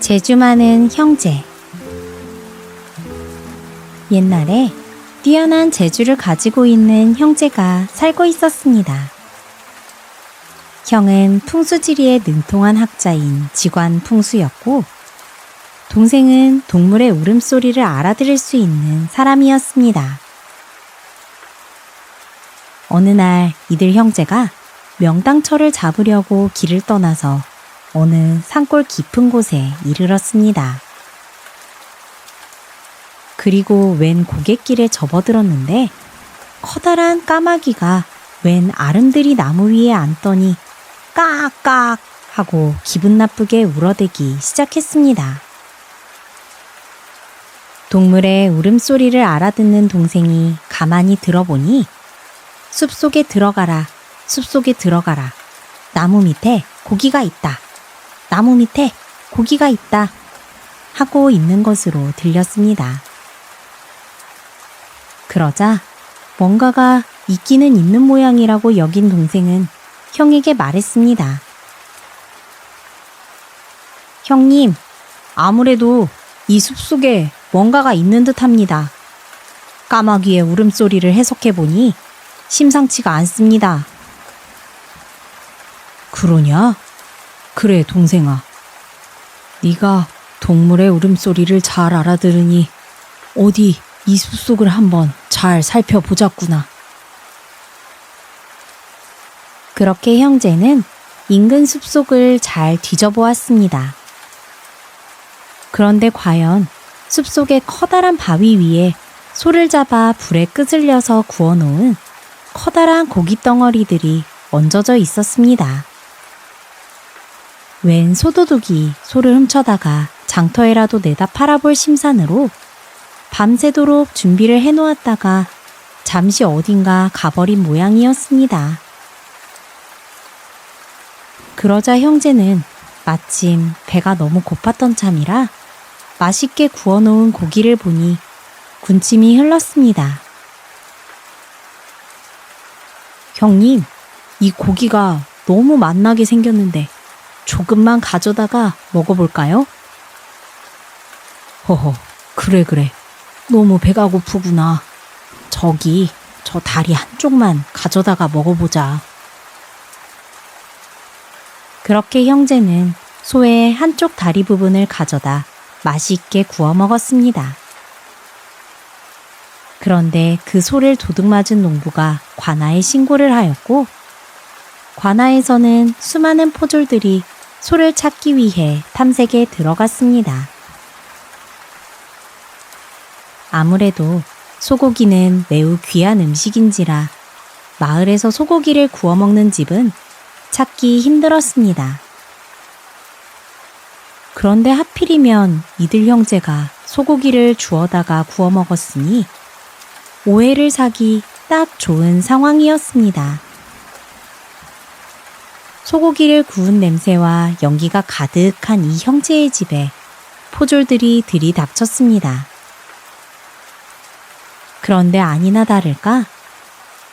재주 많은 형제. 옛날에 뛰어난 재주를 가지고 있는 형제가 살고 있었습니다. 형은 풍수지리에 능통한 학자인 직관 풍수였고, 동생은 동물의 울음소리를 알아들을 수 있는 사람이었습니다. 어느 날 이들 형제가 명당처를 잡으려고 길을 떠나서 어느 산골 깊은 곳에 이르렀습니다. 그리고 웬 고갯길에 접어들었는데 커다란 까마귀가 웬 아름드리 나무 위에 앉더니 깍깍 하고 기분 나쁘게 울어대기 시작했습니다. 동물의 울음소리를 알아듣는 동생이 가만히 들어보니 숲속에 들어가라, 숲속에 들어가라. 나무 밑에 고기가 있다. 나무 밑에 고기가 있다. 하고 있는 것으로 들렸습니다. 그러자 뭔가가 있기는 있는 모양이라고 여긴 동생은 형에게 말했습니다. 형님, 아무래도 이 숲속에 뭔가가 있는 듯합니다. 까마귀의 울음소리를 해석해보니 심상치가 않습니다. 그러냐? 그래, 동생아. 네가 동물의 울음소리를 잘 알아들으니 어디 이 숲속을 한번 잘 살펴보자꾸나. 그렇게 형제는 인근 숲속을 잘 뒤져보았습니다. 그런데 과연 숲속의 커다란 바위 위에 소를 잡아 불에 끄슬려서 구워놓은 커다란 고기 덩어리들이 얹어져 있었습니다. 웬 소도둑이 소를 훔쳐다가 장터에라도 내다 팔아볼 심산으로 밤새도록 준비를 해놓았다가 잠시 어딘가 가버린 모양이었습니다. 그러자 형제는 마침 배가 너무 고팠던 참이라 맛있게 구워놓은 고기를 보니 군침이 흘렀습니다. 형님, 이 고기가 너무 맛나게 생겼는데 조금만 가져다가 먹어볼까요? 허허, 그래. 너무 배가 고프구나. 저기, 저 다리 한쪽만 가져다가 먹어보자. 그렇게 형제는 소의 한쪽 다리 부분을 가져다 맛있게 구워 먹었습니다. 그런데 그 소를 도둑맞은 농부가 관아에 신고를 하였고, 관아에서는 수많은 포졸들이 소를 찾기 위해 탐색에 들어갔습니다. 아무래도 소고기는 매우 귀한 음식인지라 마을에서 소고기를 구워 먹는 집은 찾기 힘들었습니다. 그런데 하필이면 이들 형제가 소고기를 주워다가 구워 먹었으니 오해를 사기 딱 좋은 상황이었습니다. 소고기를 구운 냄새와 연기가 가득한 이 형제의 집에 포졸들이 들이닥쳤습니다. 그런데 아니나 다를까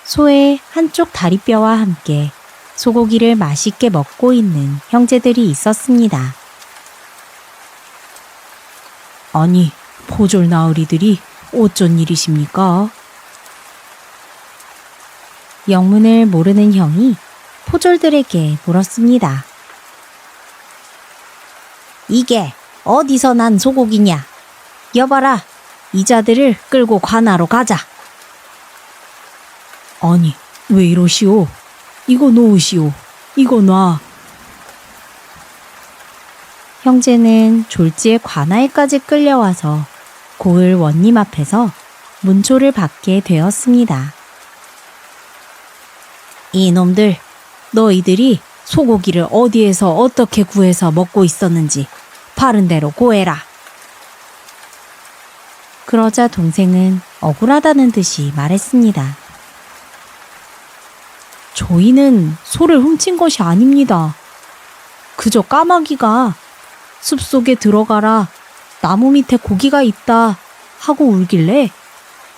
소의 한쪽 다리뼈와 함께 소고기를 맛있게 먹고 있는 형제들이 있었습니다. 아니, 포졸 나으리들이 어쩐 일이십니까? 영문을 모르는 형이 포졸들에게 물었습니다. 이게 어디서 난 소고기냐? 여봐라, 이 자들을 끌고 관아로 가자. 아니, 왜 이러시오? 이거 놓으시오. 이거 놔. 형제는 졸지에 관아에까지 끌려와서 고을 원님 앞에서 문초를 받게 되었습니다. 이놈들, 너희들이 소고기를 어디에서 어떻게 구해서 먹고 있었는지 바른 대로 고해라. 그러자 동생은 억울하다는 듯이 말했습니다. 저희는 소를 훔친 것이 아닙니다. 그저 까마귀가 숲속에 들어가라, 나무 밑에 고기가 있다 하고 울길래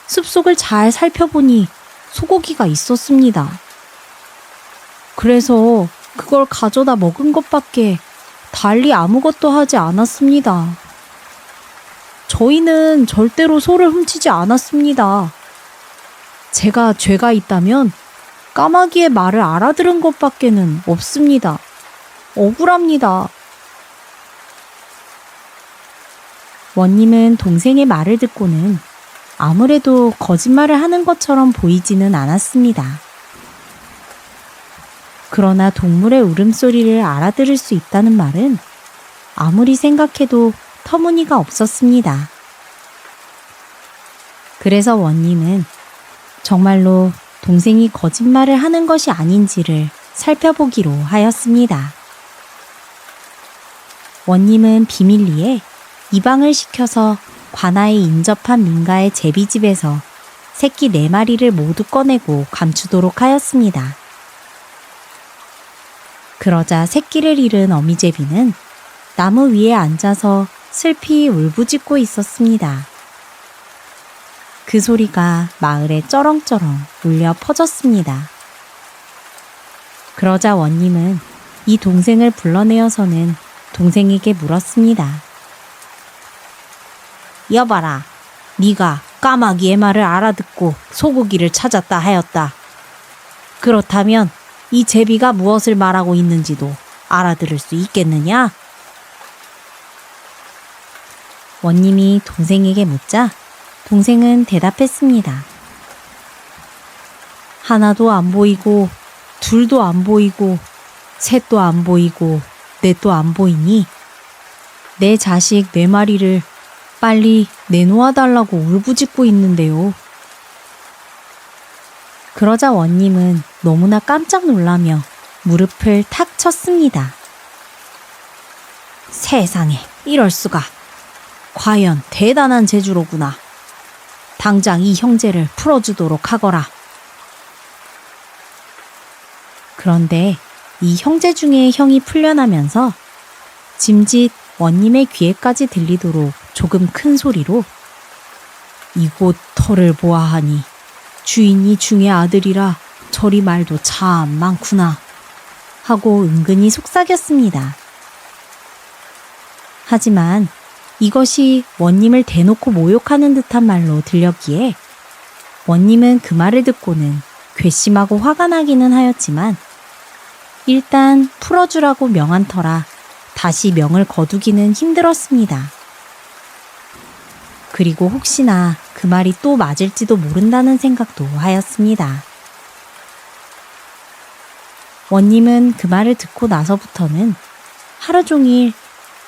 숲속을 잘 살펴보니 소고기가 있었습니다. 그래서 그걸 가져다 먹은 것밖에 달리 아무것도 하지 않았습니다. 저희는 절대로 소를 훔치지 않았습니다. 제가 죄가 있다면 까마귀의 말을 알아들은 것밖에는 없습니다. 억울합니다. 원님은 동생의 말을 듣고는 아무래도 거짓말을 하는 것처럼 보이지는 않았습니다. 그러나 동물의 울음소리를 알아들을 수 있다는 말은 아무리 생각해도 터무니가 없었습니다. 그래서 원님은 정말로 동생이 거짓말을 하는 것이 아닌지를 살펴보기로 하였습니다. 원님은 비밀리에 이방을 시켜서 관아에 인접한 민가의 제비집에서 새끼 4마리를 모두 꺼내고 감추도록 하였습니다. 그러자 새끼를 잃은 어미제비는 나무 위에 앉아서 슬피 울부짖고 있었습니다. 그 소리가 마을에 쩌렁쩌렁 울려 퍼졌습니다. 그러자 원님은 이 동생을 불러내어서는 동생에게 물었습니다. 여봐라, 네가 까마귀의 말을 알아듣고 소고기를 찾았다 하였다. 그렇다면 이 제비가 무엇을 말하고 있는지도 알아들을 수 있겠느냐? 원님이 동생에게 묻자 동생은 대답했습니다. 하나도 안 보이고 둘도 안 보이고 셋도 안 보이고 넷도 안 보이니 내 자식 4마리를 빨리 내놓아달라고 울부짖고 있는데요. 그러자 원님은 너무나 깜짝 놀라며 무릎을 탁 쳤습니다. 세상에, 이럴 수가. 과연 대단한 재주로구나. 당장 이 형제를 풀어주도록 하거라. 그런데 이 형제 중에 형이 풀려나면서 짐짓 원님의 귀에까지 들리도록 조금 큰 소리로 이곳 터를 보아하니 주인이 중의 아들이라 저리 말도 참 많구나 하고 은근히 속삭였습니다. 하지만 이것이 원님을 대놓고 모욕하는 듯한 말로 들렸기에 원님은 그 말을 듣고는 괘씸하고 화가 나기는 하였지만 일단 풀어주라고 명한 터라 다시 명을 거두기는 힘들었습니다. 그리고 혹시나 그 말이 또 맞을지도 모른다는 생각도 하였습니다. 원님은 그 말을 듣고 나서부터는 하루 종일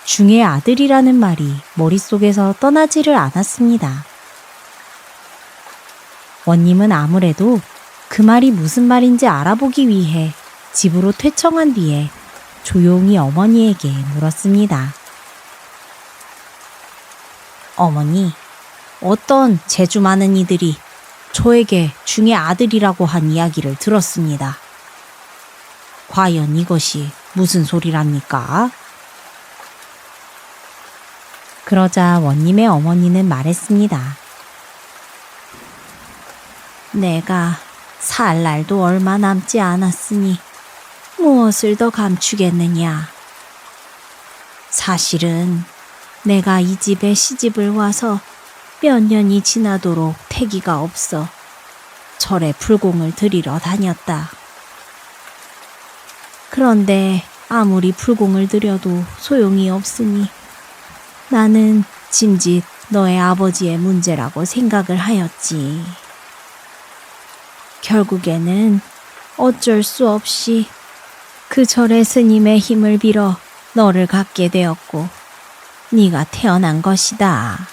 중의 아들이라는 말이 머릿속에서 떠나지를 않았습니다. 원님은 아무래도 그 말이 무슨 말인지 알아보기 위해 집으로 퇴청한 뒤에 조용히 어머니에게 물었습니다. 어머니, 어떤 재주 많은 이들이 저에게 중의 아들이라고 한 이야기를 들었습니다. 과연 이것이 무슨 소리랍니까? 그러자 원님의 어머니는 말했습니다. 내가 살 날도 얼마 남지 않았으니 무엇을 더 감추겠느냐. 사실은 내가 이 집에 시집을 와서 몇 년이 지나도록 태기가 없어 절에 불공을 드리러 다녔다. 그런데 아무리 불공을 드려도 소용이 없으니 나는 짐짓 너의 아버지의 문제라고 생각을 하였지. 결국에는 어쩔 수 없이 그 절의 스님의 힘을 빌어 너를 갖게 되었고 네가 태어난 것이다.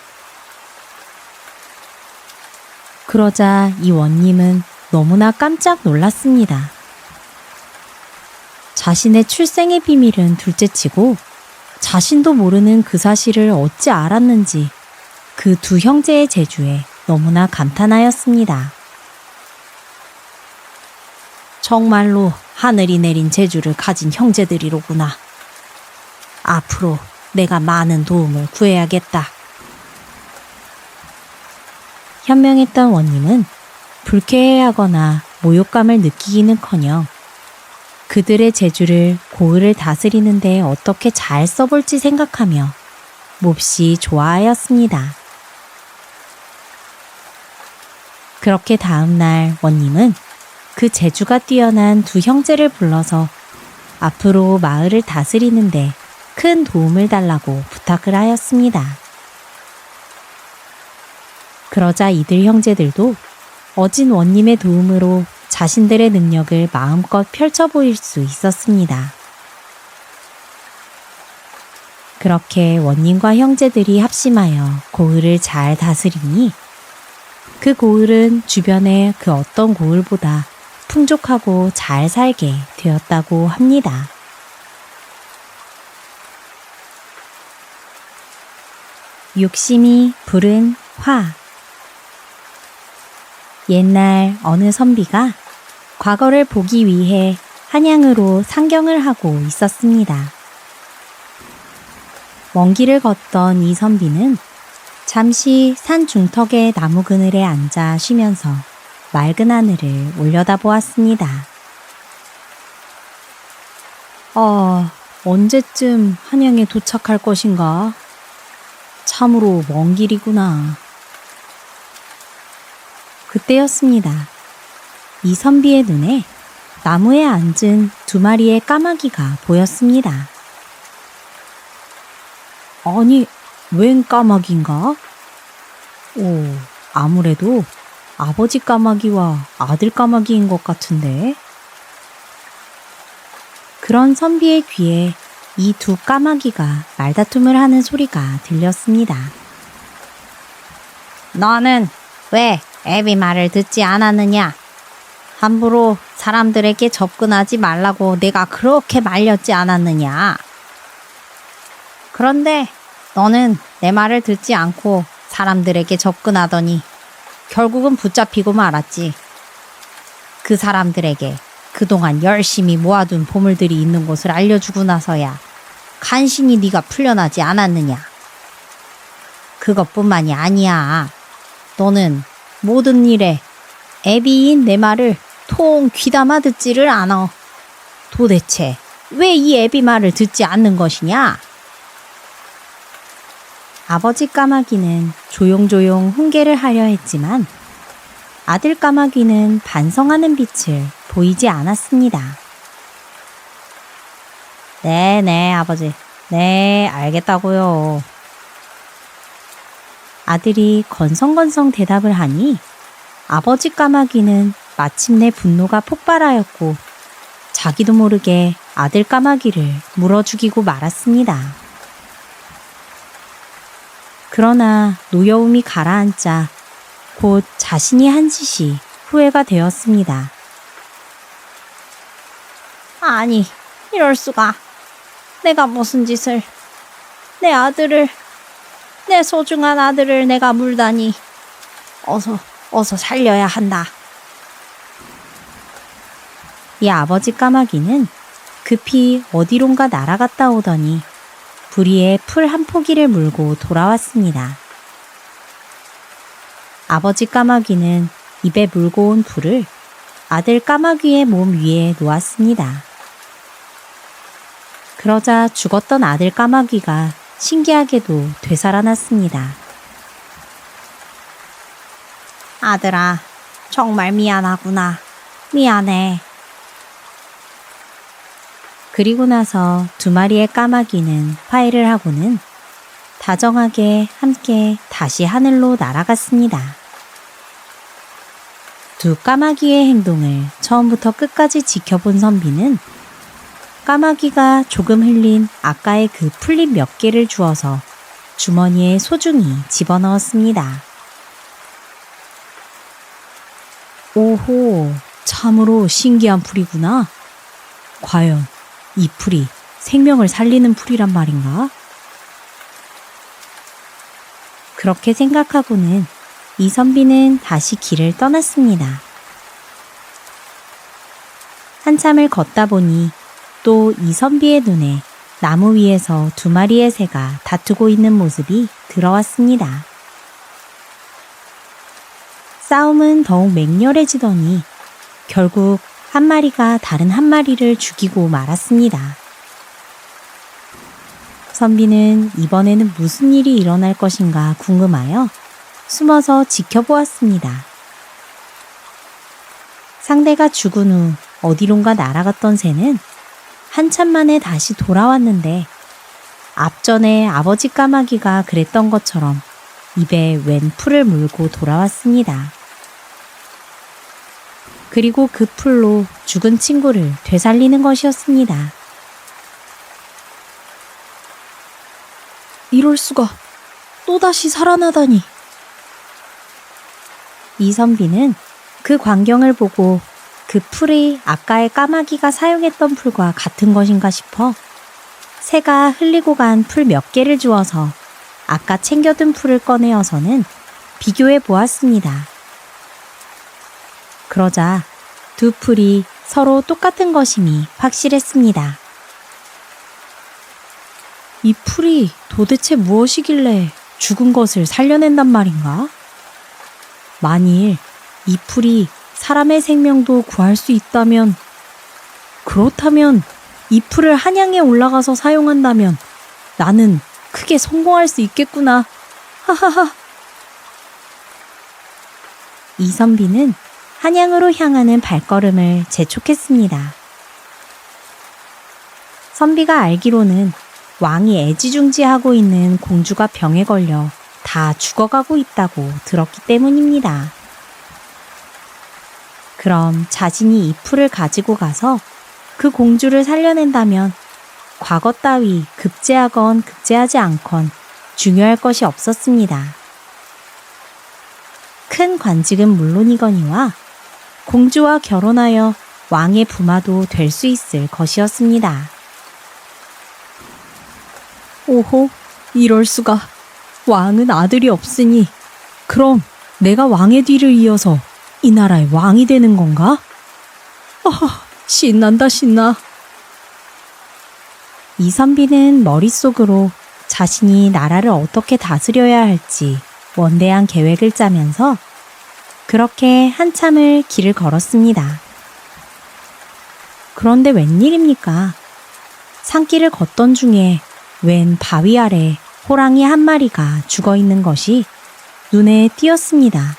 그러자 이 원님은 너무나 깜짝 놀랐습니다. 자신의 출생의 비밀은 둘째치고 자신도 모르는 그 사실을 어찌 알았는지 그 두 형제의 재주에 너무나 감탄하였습니다. 정말로 하늘이 내린 재주를 가진 형제들이로구나. 앞으로 내가 많은 도움을 구해야겠다. 현명했던 원님은 불쾌해하거나 모욕감을 느끼기는커녕 그들의 재주를 고을을 다스리는데 어떻게 잘 써볼지 생각하며 몹시 좋아하였습니다. 그렇게 다음날 원님은 그 재주가 뛰어난 두 형제를 불러서 앞으로 마을을 다스리는데 큰 도움을 달라고 부탁을 하였습니다. 그러자 이들 형제들도 어진 원님의 도움으로 자신들의 능력을 마음껏 펼쳐 보일 수 있었습니다. 그렇게 원님과 형제들이 합심하여 고을을 잘 다스리니 그 고을은 주변의 그 어떤 고을보다 풍족하고 잘 살게 되었다고 합니다. 욕심이 부른 화. 옛날 어느 선비가 과거를 보기 위해 한양으로 상경을 하고 있었습니다. 먼 길을 걷던 이 선비는 잠시 산 중턱의 나무 그늘에 앉아 쉬면서 맑은 하늘을 올려다보았습니다. 언제쯤 한양에 도착할 것인가? 참으로 먼 길이구나. 그때였습니다. 이 선비의 눈에 나무에 앉은 두 마리의 까마귀가 보였습니다. 아니, 웬 까마귀인가? 아무래도 아버지 까마귀와 아들 까마귀인 것 같은데. 그런 선비의 귀에 이 두 까마귀가 말다툼을 하는 소리가 들렸습니다. 너는 왜 애비 말을 듣지 않았느냐? 함부로 사람들에게 접근하지 말라고 내가 그렇게 말렸지 않았느냐? 그런데 너는 내 말을 듣지 않고 사람들에게 접근하더니 결국은 붙잡히고 말았지. 그 사람들에게 그동안 열심히 모아둔 보물들이 있는 곳을 알려주고 나서야 간신히 네가 풀려나지 않았느냐. 그것뿐만이 아니야. 너는 모든 일에 애비인 내 말을 통 귀담아 듣지를 않아. 도대체 왜 이 애비 말을 듣지 않는 것이냐? 아버지 까마귀는 조용조용 훈계를 하려 했지만 아들 까마귀는 반성하는 빛을 보이지 않았습니다. 네, 아버지. 네, 알겠다고요. 아들이 건성건성 대답을 하니 아버지 까마귀는 마침내 분노가 폭발하였고 자기도 모르게 아들 까마귀를 물어 죽이고 말았습니다. 그러나 노여움이 가라앉자 곧 자신이 한 짓이 후회가 되었습니다. 아니, 이럴 수가. 내가 무슨 짓을, 내 소중한 아들을 내가 물다니. 어서 살려야 한다. 이 아버지 까마귀는 급히 어디론가 날아갔다 오더니 부리에 풀 한 포기를 물고 돌아왔습니다. 아버지 까마귀는 입에 물고 온 풀을 아들 까마귀의 몸 위에 놓았습니다. 그러자 죽었던 아들 까마귀가 신기하게도 되살아났습니다. 아들아, 정말 미안하구나. 미안해. 그리고 나서 두 마리의 까마귀는 화해를 하고는 다정하게 함께 다시 하늘로 날아갔습니다. 두 까마귀의 행동을 처음부터 끝까지 지켜본 선비는 까마귀가 조금 흘린 아까의 그 풀잎 몇 개를 주워서 주머니에 소중히 집어넣었습니다. 오호, 참으로 신기한 풀이구나. 과연 이 풀이 생명을 살리는 풀이란 말인가? 그렇게 생각하고는 이 선비는 다시 길을 떠났습니다. 한참을 걷다 보니 또 이 선비의 눈에 나무 위에서 두 마리의 새가 다투고 있는 모습이 들어왔습니다. 싸움은 더욱 맹렬해지더니 결국 한 마리가 다른 한 마리를 죽이고 말았습니다. 선비는 이번에는 무슨 일이 일어날 것인가 궁금하여 숨어서 지켜보았습니다. 상대가 죽은 후 어디론가 날아갔던 새는 한참 만에 다시 돌아왔는데 앞전에 아버지 까마귀가 그랬던 것처럼 입에 웬 풀을 물고 돌아왔습니다. 그리고 그 풀로 죽은 친구를 되살리는 것이었습니다. 이럴 수가, 또다시 살아나다니. 이선비는 그 광경을 보고 그 풀이 아까의 까마귀가 사용했던 풀과 같은 것인가 싶어 새가 흘리고 간 풀 몇 개를 주어서 아까 챙겨둔 풀을 꺼내어서는 비교해 보았습니다. 그러자 두 풀이 서로 똑같은 것임이 확실했습니다. 이 풀이 도대체 무엇이길래 죽은 것을 살려낸단 말인가? 만일 이 풀이 사람의 생명도 구할 수 있다면, 그렇다면 이 풀을 한양에 올라가서 사용한다면 나는 크게 성공할 수 있겠구나. 하하하. 이선비는 한양으로 향하는 발걸음을 재촉했습니다. 선비가 알기로는 왕이 애지중지하고 있는 공주가 병에 걸려 다 죽어가고 있다고 들었기 때문입니다. 그럼 자신이 이 풀을 가지고 가서 그 공주를 살려낸다면 과거 따위 급제하건 급제하지 않건 중요할 것이 없었습니다. 큰 관직은 물론이거니와 공주와 결혼하여 왕의 부마도 될 수 있을 것이었습니다. 오호, 이럴 수가. 왕은 아들이 없으니 그럼 내가 왕의 뒤를 이어서 이 나라의 왕이 되는 건가? 신난다 신나. 이선비는 머릿속으로 자신이 나라를 어떻게 다스려야 할지 원대한 계획을 짜면서 그렇게 한참을 길을 걸었습니다. 그런데 웬일입니까? 산길을 걷던 중에 웬 바위 아래 호랑이 한 마리가 죽어있는 것이 눈에 띄었습니다.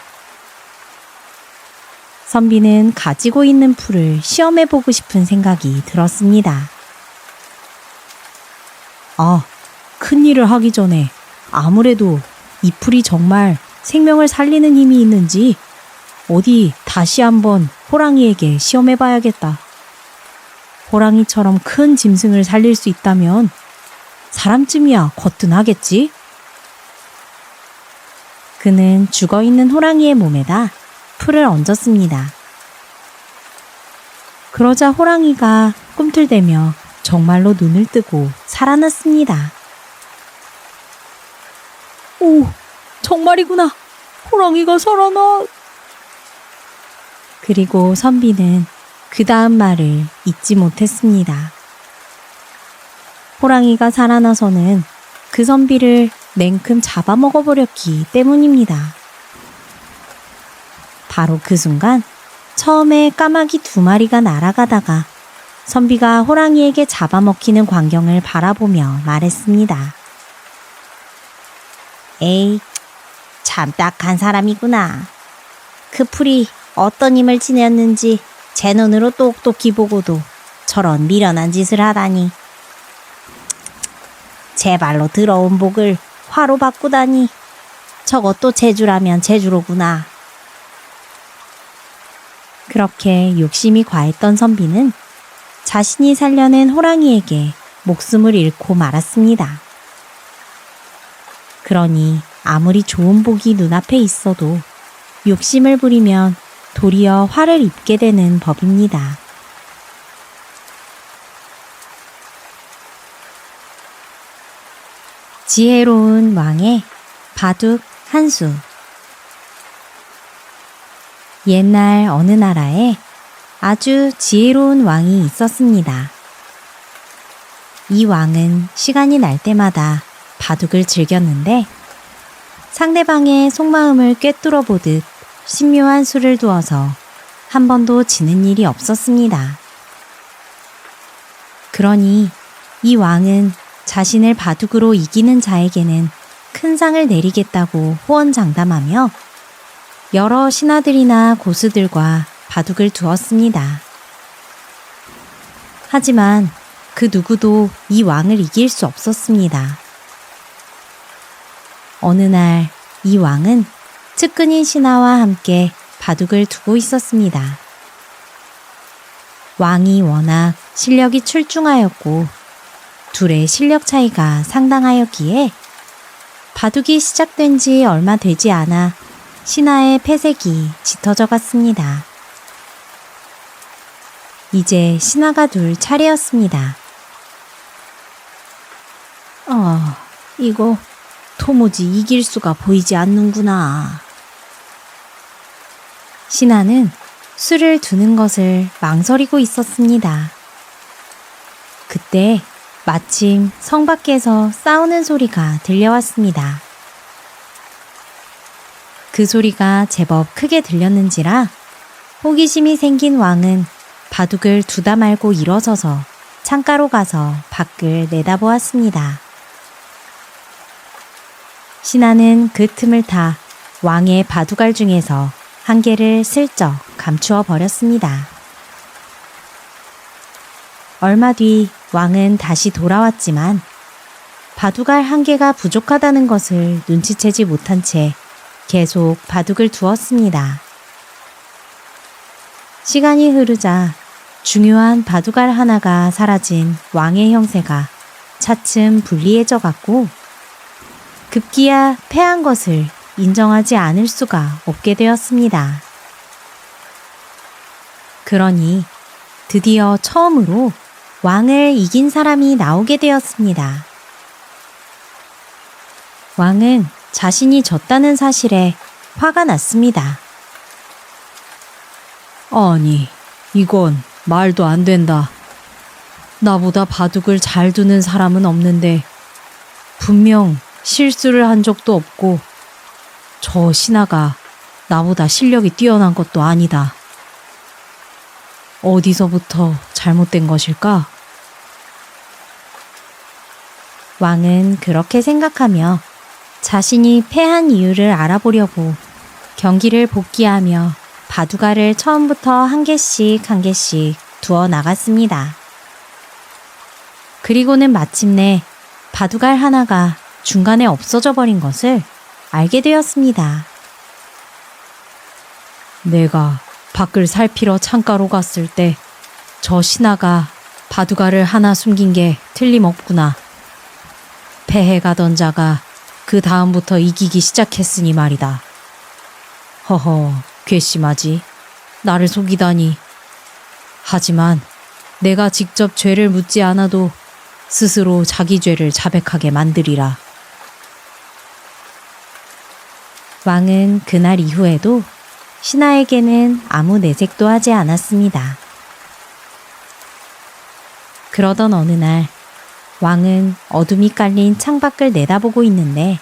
선비는 가지고 있는 풀을 시험해보고 싶은 생각이 들었습니다. 큰일을 하기 전에 아무래도 이 풀이 정말 생명을 살리는 힘이 있는지 어디 다시 한번 호랑이에게 시험해봐야겠다. 호랑이처럼 큰 짐승을 살릴 수 있다면 사람쯤이야 거뜬하겠지? 그는 죽어있는 호랑이의 몸에다 풀을 얹었습니다. 그러자 호랑이가 꿈틀대며 정말로 눈을 뜨고 살아났습니다. 오, 정말이구나. 호랑이가 살아나. 그리고 선비는 그 다음 말을 잊지 못했습니다. 호랑이가 살아나서는 그 선비를 냉큼 잡아먹어버렸기 때문입니다. 바로 그 순간 처음에 까마귀 2마리가 날아가다가 선비가 호랑이에게 잡아먹히는 광경을 바라보며 말했습니다. 에이, 참 딱한 사람이구나. 그 풀이 어떤 힘을 지녔는지 제 눈으로 똑똑히 보고도 저런 미련한 짓을 하다니. 제 발로 들어온 복을 화로 바꾸다니. 저것도 재주라면 재주로구나. 그렇게 욕심이 과했던 선비는 자신이 살려낸 호랑이에게 목숨을 잃고 말았습니다. 그러니 아무리 좋은 복이 눈앞에 있어도 욕심을 부리면 도리어 화를 입게 되는 법입니다. 지혜로운 왕의 바둑 한 수. 옛날 어느 나라에 아주 지혜로운 왕이 있었습니다. 이 왕은 시간이 날 때마다 바둑을 즐겼는데 상대방의 속마음을 꿰뚫어 보듯 신묘한 수를 두어서 한 번도 지는 일이 없었습니다. 그러니 이 왕은 자신을 바둑으로 이기는 자에게는 큰 상을 내리겠다고 호언장담하며 여러 신하들이나 고수들과 바둑을 두었습니다. 하지만 그 누구도 이 왕을 이길 수 없었습니다. 어느 날 이 왕은 측근인 신하와 함께 바둑을 두고 있었습니다. 왕이 워낙 실력이 출중하였고 둘의 실력 차이가 상당하였기에 바둑이 시작된 지 얼마 되지 않아 신하의 패색이 짙어져 갔습니다. 이제 신하가 둘 차례였습니다. 이거 도무지 이길 수가 보이지 않는구나. 신하는 수를 두는 것을 망설이고 있었습니다. 그때 마침 성 밖에서 싸우는 소리가 들려왔습니다. 그 소리가 제법 크게 들렸는지라 호기심이 생긴 왕은 바둑을 두다 말고 일어서서 창가로 가서 밖을 내다보았습니다. 신하는 그 틈을 타 왕의 바둑알 중에서 한 개를 슬쩍 감추어 버렸습니다. 얼마 뒤 왕은 다시 돌아왔지만 바둑알 한 개가 부족하다는 것을 눈치채지 못한 채 계속 바둑을 두었습니다. 시간이 흐르자 중요한 바둑알 하나가 사라진 왕의 형세가 차츰 불리해져 갔고 급기야 패한 것을 인정하지 않을 수가 없게 되었습니다. 그러니 드디어 처음으로 왕을 이긴 사람이 나오게 되었습니다. 왕은 자신이 졌다는 사실에 화가 났습니다. 아니, 이건 말도 안 된다. 나보다 바둑을 잘 두는 사람은 없는데 분명 실수를 한 적도 없고 저 신하가 나보다 실력이 뛰어난 것도 아니다. 어디서부터 잘못된 것일까? 왕은 그렇게 생각하며 자신이 패한 이유를 알아보려고 경기를 복귀하며 바둑알을 처음부터 한 개씩 두어 나갔습니다. 그리고는 마침내 바둑알 하나가 중간에 없어져 버린 것을 알게 되었습니다. 내가 밖을 살피러 창가로 갔을 때 저 신하가 바둑알을 하나 숨긴 게 틀림없구나. 패해가던 자가 그 다음부터 이기기 시작했으니 말이다. 허허, 괘씸하지. 나를 속이다니. 하지만 내가 직접 죄를 묻지 않아도 스스로 자기 죄를 자백하게 만들이라. 왕은 그날 이후에도 신하에게는 아무 내색도 하지 않았습니다. 그러던 어느 날 왕은 어둠이 깔린 창밖을 내다보고 있는데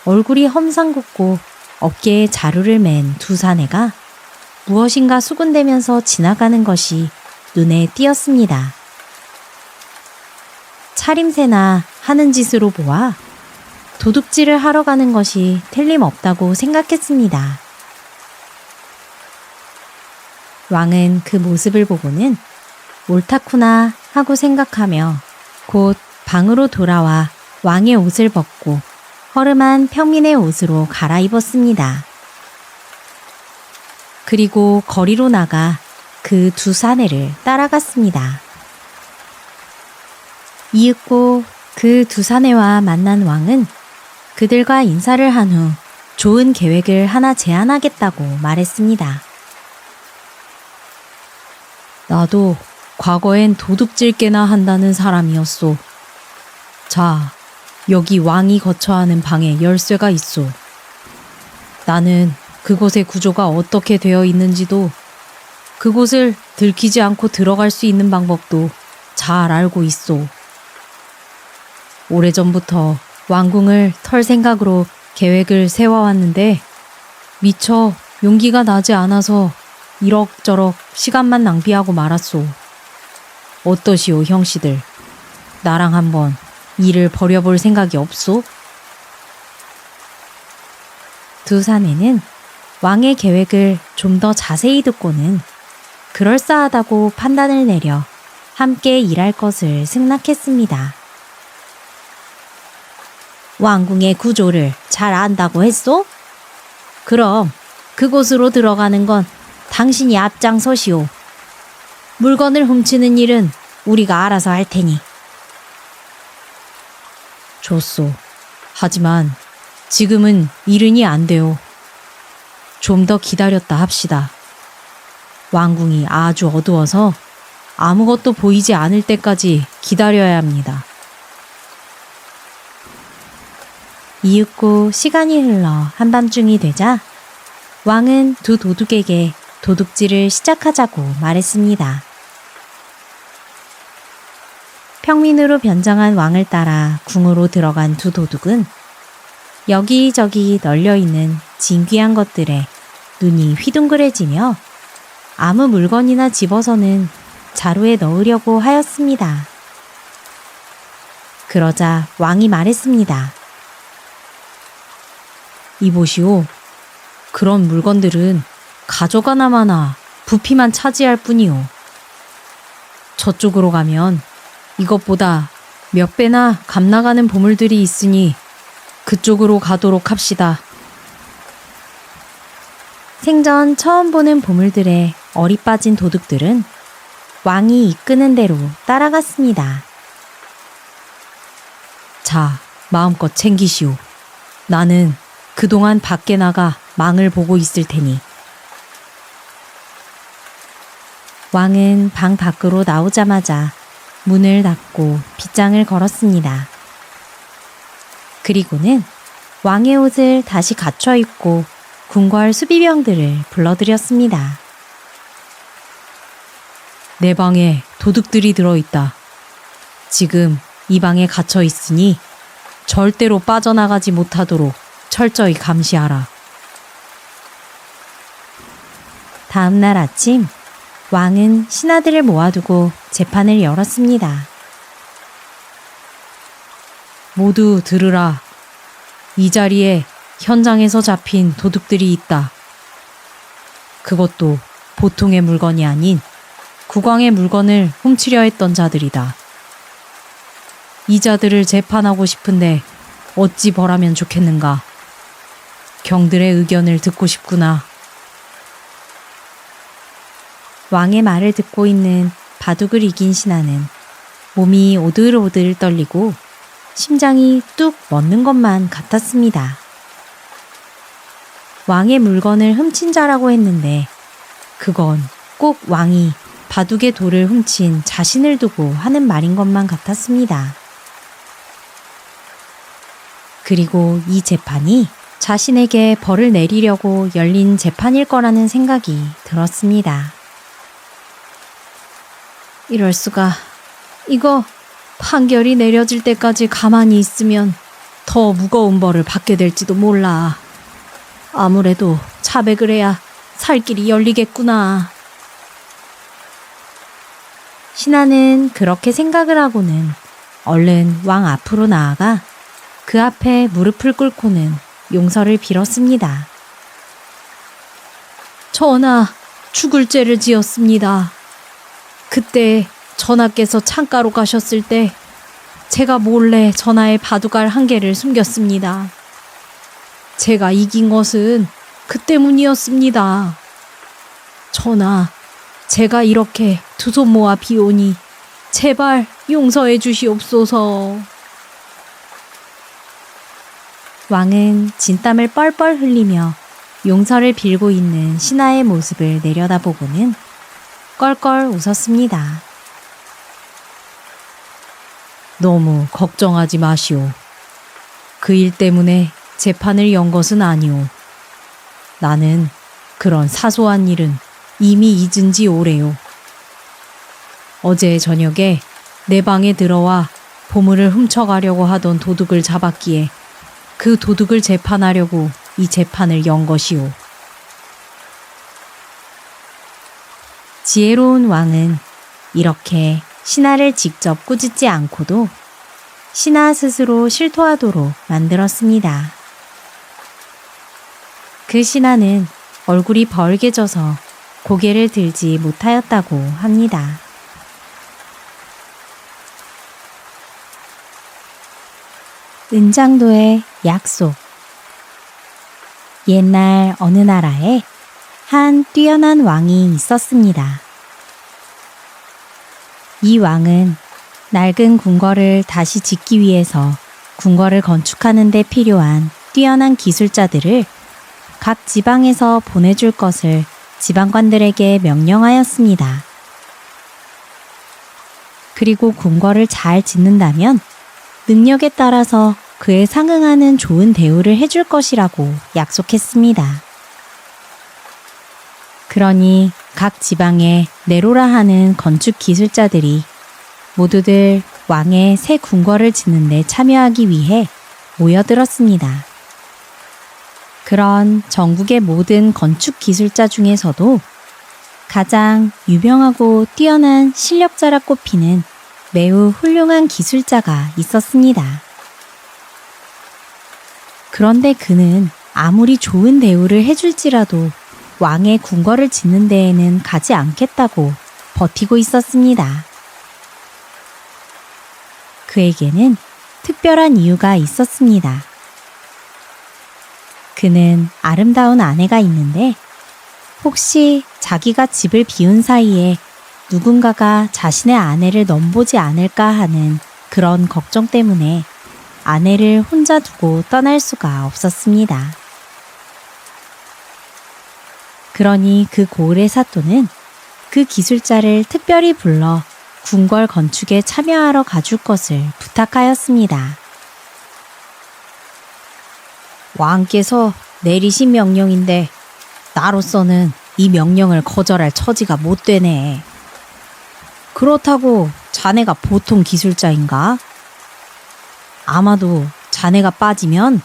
얼굴이 험상궂고 어깨에 자루를 맨 두 사내가 무엇인가 수군대면서 지나가는 것이 눈에 띄었습니다. 차림새나 하는 짓으로 보아 도둑질을 하러 가는 것이 틀림없다고 생각했습니다. 왕은 그 모습을 보고는 옳다구나 하고 생각하며 곧 방으로 돌아와 왕의 옷을 벗고 허름한 평민의 옷으로 갈아입었습니다. 그리고 거리로 나가 그 두 사내를 따라갔습니다. 이윽고 그 두 사내와 만난 왕은 그들과 인사를 한 후 좋은 계획을 하나 제안하겠다고 말했습니다. 나도 과거엔 도둑질 깨나 한다는 사람이었소. 자, 여기 왕이 거처하는 방에 열쇠가 있소. 나는 그곳의 구조가 어떻게 되어 있는지도 그곳을 들키지 않고 들어갈 수 있는 방법도 잘 알고 있소. 오래전부터 왕궁을 털 생각으로 계획을 세워왔는데 미처 용기가 나지 않아서 이럭저럭 시간만 낭비하고 말았소. 어떠시오, 형씨들? 나랑 한번 일을 벌여볼 생각이 없소? 두 사내는 왕의 계획을 좀 더 자세히 듣고는 그럴싸하다고 판단을 내려 함께 일할 것을 승낙했습니다. 왕궁의 구조를 잘 안다고 했소? 그럼 그곳으로 들어가는 건 당신이 앞장서시오. 물건을 훔치는 일은 우리가 알아서 할 테니. 좋소. 하지만 지금은 이른이 안 돼요. 좀 더 기다렸다 합시다. 왕궁이 아주 어두워서 아무것도 보이지 않을 때까지 기다려야 합니다. 이윽고 시간이 흘러 한밤중이 되자 왕은 두 도둑에게 도둑질을 시작하자고 말했습니다. 평민으로 변장한 왕을 따라 궁으로 들어간 두 도둑은 여기저기 널려있는 진귀한 것들에 눈이 휘둥그레지며 아무 물건이나 집어서는 자루에 넣으려고 하였습니다. 그러자 왕이 말했습니다. 이보시오. 그런 물건들은 가져가나마나 부피만 차지할 뿐이오. 저쪽으로 가면 이것보다 몇 배나 값 나가는 보물들이 있으니 그쪽으로 가도록 합시다. 생전 처음 보는 보물들에 어리 빠진 도둑들은 왕이 이끄는 대로 따라갔습니다. 자, 마음껏 챙기시오. 나는 그동안 밖에 나가 망을 보고 있을 테니. 왕은 방 밖으로 나오자마자 문을 닫고 빗장을 걸었습니다. 그리고는 왕의 옷을 다시 갖춰 입고 궁궐 수비병들을 불러들였습니다. 내 방에 도둑들이 들어있다. 지금 이 방에 갇혀 있으니 절대로 빠져나가지 못하도록 철저히 감시하라. 다음 날 아침 왕은 신하들을 모아두고 재판을 열었습니다. 모두 들으라. 이 자리에 현장에서 잡힌 도둑들이 있다. 그것도 보통의 물건이 아닌 국왕의 물건을 훔치려 했던 자들이다. 이 자들을 재판하고 싶은데 어찌 벌하면 좋겠는가? 경들의 의견을 듣고 싶구나. 왕의 말을 듣고 있는 바둑을 이긴 신하는 몸이 오들오들 떨리고 심장이 뚝 멎는 것만 같았습니다. 왕의 물건을 훔친 자라고 했는데 그건 꼭 왕이 바둑의 돌을 훔친 자신을 두고 하는 말인 것만 같았습니다. 그리고 이 재판이 자신에게 벌을 내리려고 열린 재판일 거라는 생각이 들었습니다. 이럴 수가. 이거 판결이 내려질 때까지 가만히 있으면 더 무거운 벌을 받게 될지도 몰라. 아무래도 자백을 해야 살 길이 열리겠구나. 신하는 그렇게 생각을 하고는 얼른 왕 앞으로 나아가 그 앞에 무릎을 꿇고는 용서를 빌었습니다. 전하, 죽을 죄를 지었습니다. 그때 전하께서 창가로 가셨을 때 제가 몰래 전하의 바둑알 한 개를 숨겼습니다. 제가 이긴 것은 그 때문이었습니다. 전하, 제가 이렇게 두 손 모아 비오니 제발 용서해 주시옵소서. 왕은 진땀을 뻘뻘 흘리며 용서를 빌고 있는 신하의 모습을 내려다보고는 껄껄 웃었습니다. 너무 걱정하지 마시오. 그 일 때문에 재판을 연 것은 아니오. 나는 그런 사소한 일은 이미 잊은 지 오래요. 어제 저녁에 내 방에 들어와 보물을 훔쳐가려고 하던 도둑을 잡았기에 그 도둑을 재판하려고 이 재판을 연 것이오. 지혜로운 왕은 이렇게 신하를 직접 꾸짖지 않고도 신하 스스로 실토하도록 만들었습니다. 그 신하는 얼굴이 벌개져서 고개를 들지 못하였다고 합니다. 은장도의 약속. 옛날 어느 나라에 한 뛰어난 왕이 있었습니다. 이 왕은 낡은 궁궐을 다시 짓기 위해서 궁궐을 건축하는 데 필요한 뛰어난 기술자들을 각 지방에서 보내줄 것을 지방관들에게 명령하였습니다. 그리고 궁궐을 잘 짓는다면 능력에 따라서 그에 상응하는 좋은 대우를 해줄 것이라고 약속했습니다. 그러니 각 지방에 네로라 하는 건축 기술자들이 모두들 왕의 새 궁궐을 짓는 데 참여하기 위해 모여들었습니다. 그런 전국의 모든 건축 기술자 중에서도 가장 유명하고 뛰어난 실력자라 꼽히는 매우 훌륭한 기술자가 있었습니다. 그런데 그는 아무리 좋은 대우를 해줄지라도 왕의 궁궐을 짓는 데에는 가지 않겠다고 버티고 있었습니다. 그에게는 특별한 이유가 있었습니다. 그는 아름다운 아내가 있는데 혹시 자기가 집을 비운 사이에 누군가가 자신의 아내를 넘보지 않을까 하는 그런 걱정 때문에 아내를 혼자 두고 떠날 수가 없었습니다. 그러니 그 고을의 사또는 그 기술자를 특별히 불러 궁궐 건축에 참여하러 가줄 것을 부탁하였습니다. 왕께서 내리신 명령인데 나로서는 이 명령을 거절할 처지가 못 되네. 그렇다고 자네가 보통 기술자인가? 아마도 자네가 빠지면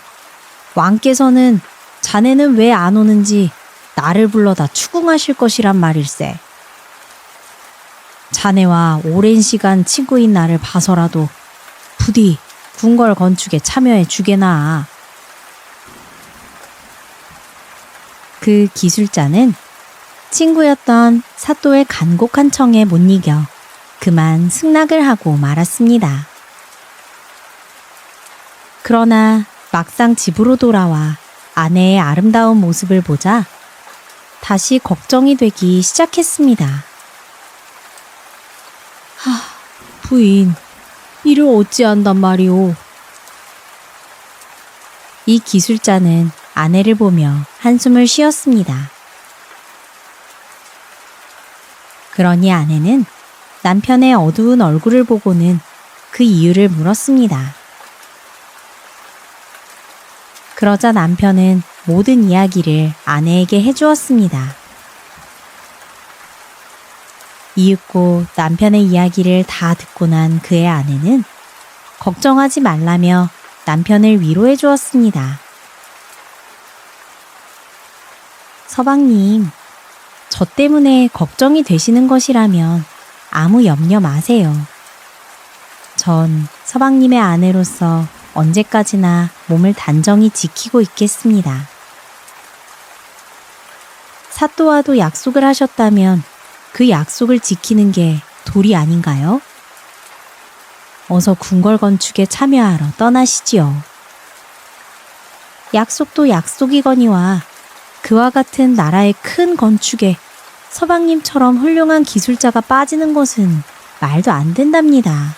왕께서는 자네는 왜 안 오는지 나를 불러다 추궁하실 것이란 말일세. 자네와 오랜 시간 친구인 나를 봐서라도 부디 궁궐 건축에 참여해 주게나. 그 기술자는 친구였던 사또의 간곡한 청에 못 이겨 그만 승낙을 하고 말았습니다. 그러나 막상 집으로 돌아와 아내의 아름다운 모습을 보자 다시 걱정이 되기 시작했습니다. 부인, 이를 어찌한단 말이오. 이 기술자는 아내를 보며 한숨을 쉬었습니다. 그러니 아내는 남편의 어두운 얼굴을 보고는 그 이유를 물었습니다. 그러자 남편은 모든 이야기를 아내에게 해주었습니다. 이윽고 남편의 이야기를 다 듣고 난 그의 아내는 걱정하지 말라며 남편을 위로해 주었습니다. 서방님, 저 때문에 걱정이 되시는 것이라면 아무 염려 마세요. 전 서방님의 아내로서 언제까지나 몸을 단정히 지키고 있겠습니다. 사또와도 약속을 하셨다면 그 약속을 지키는 게 도리 아닌가요? 어서 궁궐 건축에 참여하러 떠나시지요. 약속도 약속이거니와 그와 같은 나라의 큰 건축에 서방님처럼 훌륭한 기술자가 빠지는 것은 말도 안 된답니다.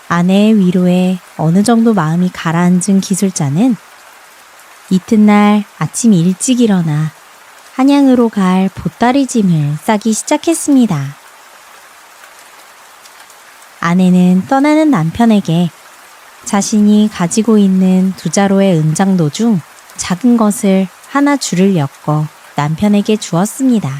아내의 위로에 어느 정도 마음이 가라앉은 기술자는 이튿날 아침 일찍 일어나 한양으로 갈 보따리 짐을 싸기 시작했습니다. 아내는 떠나는 남편에게 자신이 가지고 있는 2자루의 은장도 중 작은 것을 하나 줄을 엮어 남편에게 주었습니다.